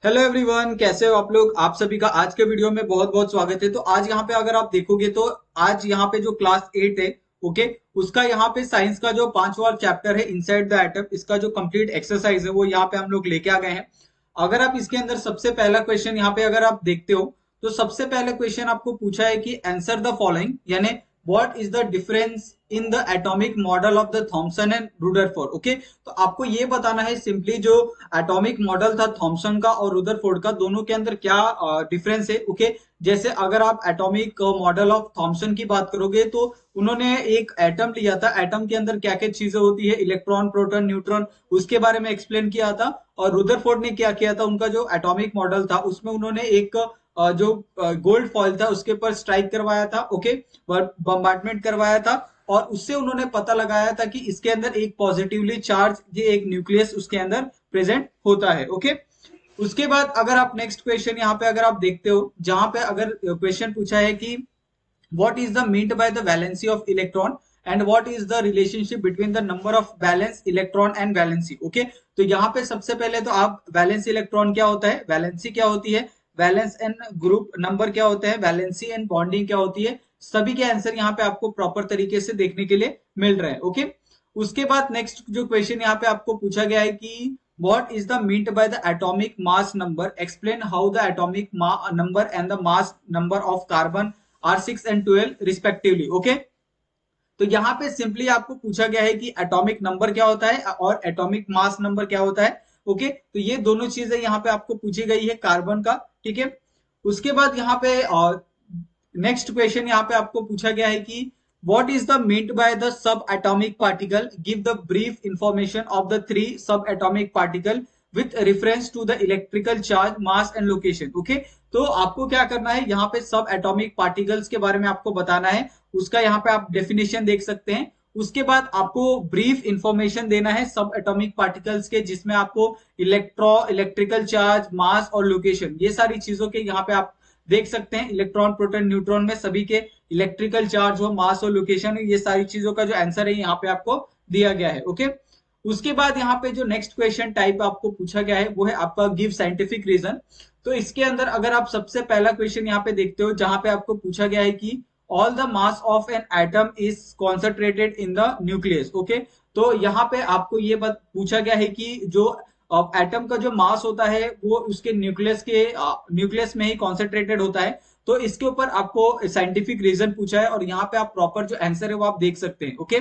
Hello everyone, कैसे हो आप लोग। आप सभी का आज के वीडियो में बहुत बहुत स्वागत है। तो आज यहाँ पे अगर आप देखोगे तो आज यहाँ पे जो क्लास 8 है, ओके, उसका यहाँ पे साइंस का जो 5वां चैप्टर है इनसाइड द एटम, इसका जो कंप्लीट एक्सरसाइज है वो यहाँ पे हम लोग लेके आ गए हैं। अगर आप इसके अंदर सबसे पहला क्वेश्चन यहाँ पे अगर आप देखते हो तो सबसे पहले क्वेश्चन आपको पूछा है कि आंसर द फॉलोइंग, यानी what is the difference in the atomic model of the Thomson and Rutherford. Okay, तो आपको ये बताना है सिंपली जो एटॉमिक मॉडल था थॉमसन का और रुदरफोर्ड का, दोनों के अंदर क्या डिफरेंस है। ओके, जैसे अगर आप एटॉमिक मॉडल ऑफ थॉमसन की बात करोगे तो उन्होंने एक एटम लिया था, एटम के अंदर क्या क्या चीजें होती है, इलेक्ट्रॉन, प्रोटॉन, न्यूट्रॉन, उसके बारे में एक्सप्लेन किया था। और रुदरफोर्ड ने क्या किया था, उनका जो एटॉमिक मॉडल था उसमें उन्होंने एक जो गोल्ड फॉइल था उसके ऊपर स्ट्राइक करवाया था, ओके, बम्बार्टमेंट करवाया था। और उससे उन्होंने पता लगाया था कि इसके अंदर एक पॉजिटिवली चार्ज ये एक न्यूक्लियस उसके अंदर प्रेजेंट होता है। ओके, उसके बाद अगर आप नेक्स्ट क्वेश्चन यहाँ पे अगर आप देखते हो, जहां पे अगर क्वेश्चन पूछा है कि what is the meant by the valency of electron and what is the relationship between the number of valence electron and valency। Okay, तो यहाँ पे सबसे पहले तो आप वैलेंस इलेक्ट्रॉन क्या होता है, वैलेंसी क्या होती है, वैलेंस एंड ग्रुप नंबर क्या होता है, वैलेंसी एंड बॉन्डिंग क्या होती है, सभी के आंसर यहाँ पे आपको प्रॉपर तरीके से देखने के लिए मिल रहे हैं। ओके, उसके बाद नेक्स्ट जो क्वेश्चन यहाँ पे आपको पूछा गया है कि what is the meant by the atomic mass number, explain how the atomic number and the mass number of carbon are 6 and 12 respectively. Okay, तो यहाँ पे सिंपली आपको पूछा गया है कि एटॉमिक नंबर क्या होता है और एटॉमिक मास नंबर क्या होता है। ओके, तो ये दोनों चीजें यहाँ पे आपको पूछी गई है कार्बन का, ठीक है। उसके बाद यहाँ पे नेक्स्ट क्वेश्चन यहाँ पे आपको पूछा गया है कि what is the meant by the subatomic particle, give the brief information of the three subatomic particle with reference to the electrical charge, mass and location। Okay, तो आपको क्या करना है, यहाँ पे सब एटॉमिक पार्टिकल्स के बारे में आपको बताना है, उसका यहाँ पे आप डेफिनेशन देख सकते हैं। उसके बाद आपको ब्रीफ इंफॉर्मेशन देना है सब एटॉमिक पार्टिकल्स के, जिसमें आपको इलेक्ट्रिकल चार्ज, मास और लोकेशन, ये सारी चीजों के यहाँ पे आप देख सकते हैं। इलेक्ट्रॉन, प्रोटॉन, न्यूट्रॉन में सभी के इलेक्ट्रिकल चार्ज हो, मास और लोकेशन, ये सारी चीजों का जो आंसर है यहाँ पे आपको दिया गया है। ओके, उसके बाद यहाँ पे जो नेक्स्ट क्वेश्चन टाइप आपको पूछा गया है वो है आपका गिव साइंटिफिक रीजन। तो इसके अंदर अगर आप सबसे पहला क्वेश्चन यहाँ पे देखते हो, जहां पे आपको पूछा गया है कि all the mass of an atom is concentrated in the nucleus. Okay, तो यहाँ पे आपको ये बात पूछा गया है कि जो एटम का जो मास होता है वो उसके न्यूक्लियस में ही कॉन्सेंट्रेटेड होता है। तो इसके ऊपर आपको साइंटिफिक रीजन पूछा है और यहाँ पे आप प्रॉपर जो आंसर है वो आप देख सकते हैं। ओके,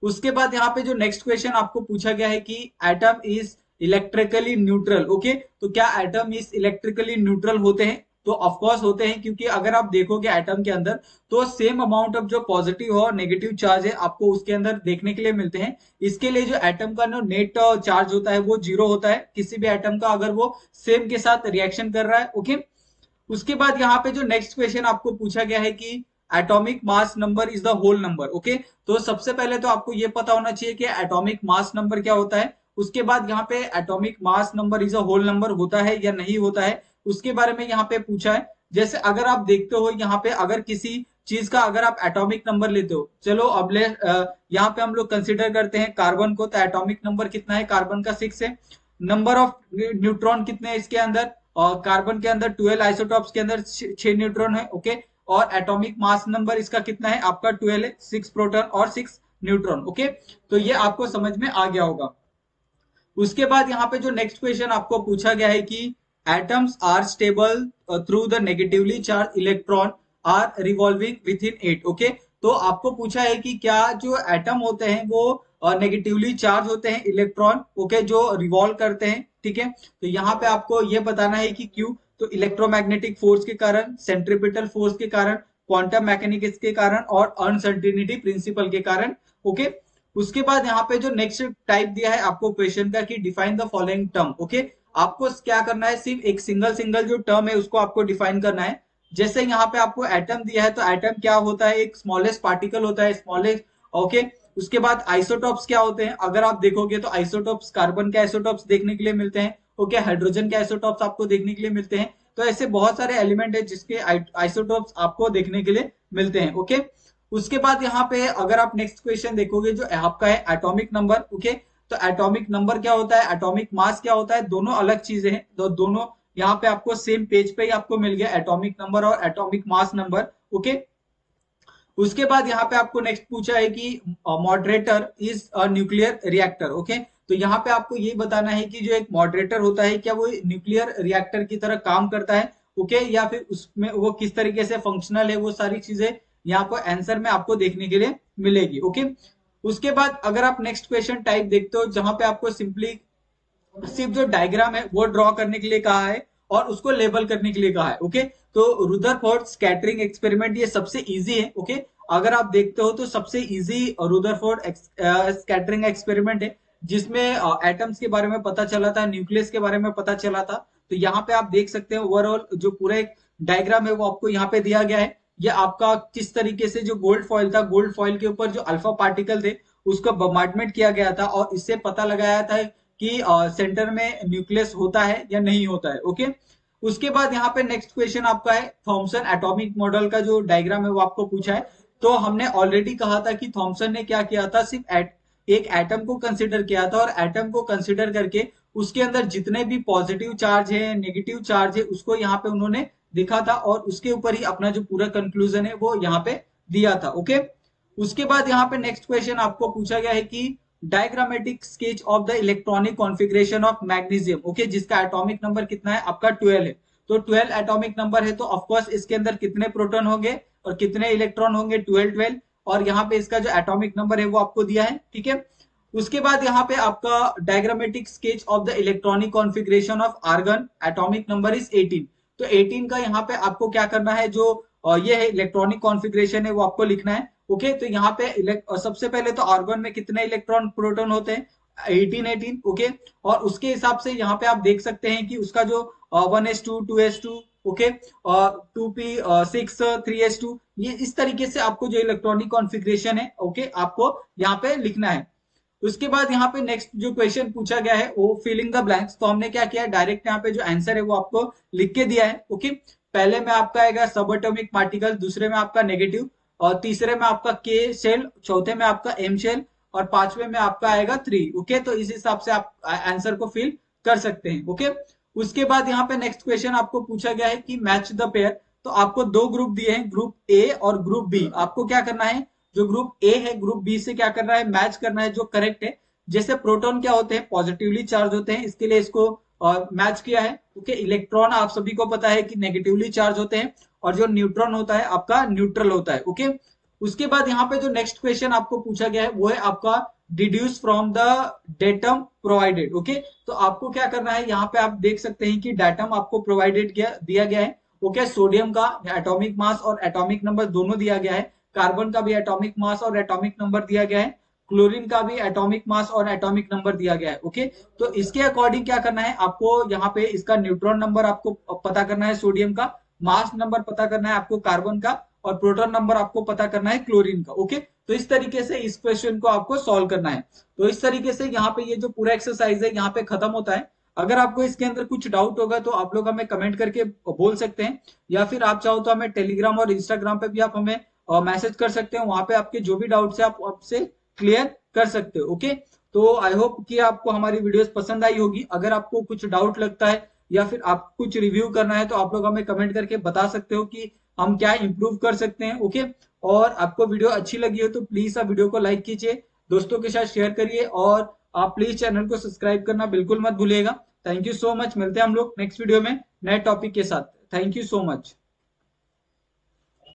उसके बाद यहाँ पे जो नेक्स्ट क्वेश्चन आपको पूछा गया है कि atom is electrically neutral. Okay, तो क्या एटम इज इलेक्ट्रिकली न्यूट्रल होते हैं, तो ऑफकोर्स होते हैं, क्योंकि अगर आप देखोगे एटम के अंदर तो सेम अमाउंट ऑफ जो पॉजिटिव और नेगेटिव चार्ज है आपको उसके अंदर देखने के लिए मिलते हैं। इसके लिए जो एटम का जो नेट चार्ज होता है वो 0 होता है किसी भी एटम का, अगर वो सेम के साथ रिएक्शन कर रहा है। ओके, उसके बाद यहाँ पे जो नेक्स्ट क्वेश्चन आपको पूछा गया है कि atomic mass number is the whole number. Okay, तो सबसे पहले तो आपको ये पता होना चाहिए कि एटॉमिक मास नंबर क्या होता है। उसके बाद यहाँ पे atomic mass number is a whole number होता है या नहीं होता है, उसके बारे में यहाँ पे पूछा है। जैसे अगर आप देखते हो यहाँ पे अगर किसी चीज का अगर आप एटॉमिक नंबर लेते हो, चलो अब यहाँ पे हम लोग कंसिडर करते हैं कार्बन को, तो एटॉमिक नंबर कितना है, कार्बन का 6 है। नंबर ऑफ न्यूट्रॉन कितने हैं इसके अंदर, और कार्बन के अंदर 12 आइसोटॉप्स के अंदर 6 न्यूट्रॉन है। ओके, और एटॉमिक मास नंबर इसका कितना है, आपका 12 है, 6 प्रोटॉन और 6 न्यूट्रॉन। ओके, तो ये आपको समझ में आ गया होगा। उसके बाद यहाँ पे जो नेक्स्ट क्वेश्चन आपको पूछा गया है कि atoms are stable through the negatively charge electron are revolving within it. Okay, तो आपको पूछा है कि क्या जो एटम होते हैं वो नेगेटिवली चार्ज होते हैं इलेक्ट्रॉन, ओके, जो रिवॉल्व करते हैं, ठीक है। तो यहाँ पे आपको ये बताना है कि क्यों, तो इलेक्ट्रोमैग्नेटिक फोर्स के कारण, सेंट्रीपिटल फोर्स के कारण, क्वांटम मैकेनिक्स के कारण और अनसर्टेनिटी प्रिंसिपल के कारण। ओके, उसके बाद यहाँ पे जो नेक्स्ट टाइप दिया है आपको क्वेश्चन का कि define the following term. Okay, आपको क्या करना है, सिर्फ एक सिंगल सिंगल जो टर्म है उसको आपको डिफाइन करना है। जैसे यहाँ पे आपको एटम दिया है, तो एटम क्या होता है, एक स्मॉलेस्ट पार्टिकल होता है, स्मॉलेस्ट। ओके, उसके बाद आइसोटॉप्स क्या होते हैं, अगर आप देखोगे तो आइसोटॉप्स, कार्बन के आइसोटॉप्स देखने के लिए मिलते हैं। ओके, हाइड्रोजन के आइसोटॉप्स आपको देखने के लिए मिलते हैं। तो ऐसे बहुत सारे एलिमेंट है जिसके आइसोटॉप्स आपको देखने के लिए मिलते हैं। ओके, उसके बाद यहाँ पे अगर आप नेक्स्ट क्वेश्चन देखोगे जो आपका है एटॉमिक नंबर। ओके, तो एटॉमिक नंबर क्या होता है, एटॉमिक मास क्या होता है, दोनों अलग चीजें हैं। तो दोनों यहाँ पे आपको सेम पेज पे ही आपको मिल गया एटॉमिक नंबर और एटॉमिक मास नंबर। ओके, उसके बाद यहाँ पे आपको नेक्स्ट पूछा है कि moderator is a nuclear reactor. Okay, तो यहाँ पे आपको ये बताना है कि जो एक मॉडरेटर होता है क्या वो न्यूक्लियर रिएक्टर की तरह काम करता है, ओके, या फिर उसमें वो किस तरीके से फंक्शनल है, वो सारी चीजें यहाँ पर आंसर में आपको देखने के लिए मिलेगी। ओके, उसके बाद अगर आप नेक्स्ट क्वेश्चन टाइप देखते हो जहां पे आपको सिंपली सिर्फ जो डायग्राम है वो ड्रॉ करने के लिए कहा है और उसको लेबल करने के लिए कहा है। ओके, तो रुदरफोर्ड स्कैटरिंग एक्सपेरिमेंट ये सबसे इजी है। ओके, अगर आप देखते हो तो सबसे इजी रुदरफोर्ड स्कैटरिंग एक्सपेरिमेंट है, जिसमें एटम्स के बारे में पता चला था, न्यूक्लियस के बारे में पता चला था। तो यहाँ पे आप देख सकते हैं ओवरऑल जो पूरा एक डायग्राम है वो आपको यहाँ पे दिया गया है। ये आपका किस तरीके से जो गोल्ड फॉइल था, गोल्ड फॉइल के ऊपर जो अल्फा पार्टिकल थे उसका बम्बार्डमेंट किया गया था और इससे पता लगाया था कि सेंटर में न्यूक्लियस होता है या नहीं होता है। ओके, उसके बाद यहाँ पे नेक्स्ट क्वेश्चन आपका है थॉमसन एटॉमिक मॉडल का जो डायग्राम है वो आपको पूछा है। तो हमने ऑलरेडी कहा था कि थॉमसन ने क्या किया था, सिर्फ एक एटम को कंसिडर किया था और एटम को कंसिडर करके उसके अंदर जितने भी पॉजिटिव चार्ज है, नेगेटिव चार्ज है, उसको यहाँ पे उन्होंने दिखा था और उसके ऊपर ही अपना जो पूरा कंक्लूजन है वो यहाँ पे दिया था। ओके, उसके बाद यहाँ पे नेक्स्ट क्वेश्चन आपको पूछा गया है कि diagrammatic sketch of the electronic configuration of magnesium. Okay, जिसका एटॉमिक नंबर कितना है आपका 12 है। तो 12 एटॉमिक नंबर है तो ऑफकोर्स इसके अंदर कितने प्रोटॉन होंगे और कितने इलेक्ट्रॉन होंगे, 12 12, और यहाँ पे इसका जो एटॉमिक नंबर है वो आपको दिया है। ठीक है, उसके बाद यहाँ पे आपका diagrammatic sketch of the electronic configuration of argon, atomic number is 18। तो 18 का यहाँ पे आपको क्या करना है, जो ये है इलेक्ट्रॉनिक कॉन्फ़िगरेशन है वो आपको लिखना है। ओके, तो यहाँ पे सबसे पहले तो आर्गन में कितने इलेक्ट्रॉन प्रोटॉन होते हैं, 18 18। ओके, और उसके हिसाब से यहाँ पे आप देख सकते हैं कि उसका जो 1s2 2s2, ओके, और 2p6 3s2, ये इस तरीके से आपको जो इलेक्ट्रॉनिक कॉन्फ़िगरेशन है ओके आपको यहाँ पे लिखना है। उसके बाद यहाँ पे नेक्स्ट जो क्वेश्चन पूछा गया है वो फिलिंग द ब्लैंक्स। तो हमने क्या किया, डायरेक्ट यहाँ पे जो आंसर है वो आपको लिख के दिया है। ओके, पहले में आपका आएगा सब एटॉमिक पार्टिकल, दूसरे में आपका नेगेटिव, और तीसरे में आपका के शेल, चौथे में आपका एम शेल, और पांचवे में आपका आएगा 3। ओके, तो इस हिसाब से आप आंसर को फिल कर सकते हैं। ओके, उसके बाद यहाँ पे नेक्स्ट क्वेश्चन आपको पूछा गया है कि मैच द पेयर। तो आपको दो ग्रुप दिए हैं, ग्रुप ए और ग्रुप बी। आपको क्या करना है, जो ग्रुप ए है ग्रुप बी से क्या करना है, मैच करना है जो करेक्ट है। जैसे प्रोटॉन क्या होते हैं, पॉजिटिवली चार्ज होते हैं, इसके लिए इसको मैच किया है। ओके, इलेक्ट्रॉन आप सभी को पता है कि नेगेटिवली चार्ज होते हैं और जो न्यूट्रॉन होता है आपका न्यूट्रल होता है। ओके, उसके बाद यहाँ पे जो नेक्स्ट क्वेश्चन आपको पूछा गया है वो है आपका deduce from the datum provided. Okay, तो आपको क्या करना है, यहाँ पे आप देख सकते हैं कि डेटम आपको प्रोवाइडेड दिया गया है। ओके, सोडियम का एटॉमिक मास और एटॉमिक नंबर दोनों दिया गया है, कार्बन का भी एटॉमिक मास और एटॉमिक नंबर दिया गया है, क्लोरीन का भी एटॉमिक मास और एटॉमिक नंबर दिया गया है। ओके, तो इसके अकॉर्डिंग क्या करना है आपको, यहाँ पे इसका न्यूट्रॉन नंबर आपको पता करना है सोडियम का, मास नंबर पता करना है आपको कार्बन का, और प्रोटॉन नंबर आपको पता करना है क्लोरीन का। ओके, तो इस तरीके से इस क्वेश्चन को आपको सॉल्व करना है। तो इस तरीके से यहाँ पे ये जो पूरा एक्सरसाइज है यहाँ पे खत्म होता है। अगर आपको इसके अंदर कुछ डाउट होगा तो आप लोग हमें कमेंट करके बोल सकते हैं, या फिर आप चाहो तो हमें टेलीग्राम और इंस्टाग्राम पे भी आप हमें मैसेज कर सकते हैं। वहां पे आपके जो भी डाउट्स है आप आपसे क्लियर कर सकते हो। ओके, तो आई होप कि आपको हमारी वीडियोस पसंद आई होगी। अगर आपको कुछ डाउट लगता है या फिर आप कुछ रिव्यू करना है तो आप लोग हमें कमेंट करके बता सकते हो कि हम क्या इंप्रूव कर सकते हैं। ओके, और आपको वीडियो अच्छी लगी हो तो प्लीज आप वीडियो को लाइक कीजिए, दोस्तों के साथ शेयर करिए, और आप प्लीज चैनल को सब्सक्राइब करना बिल्कुल मत भूलिएगा। थैंक यू सो मच, मिलते हैं हम लोग नेक्स्ट वीडियो में नए टॉपिक के साथ। Thank you so much.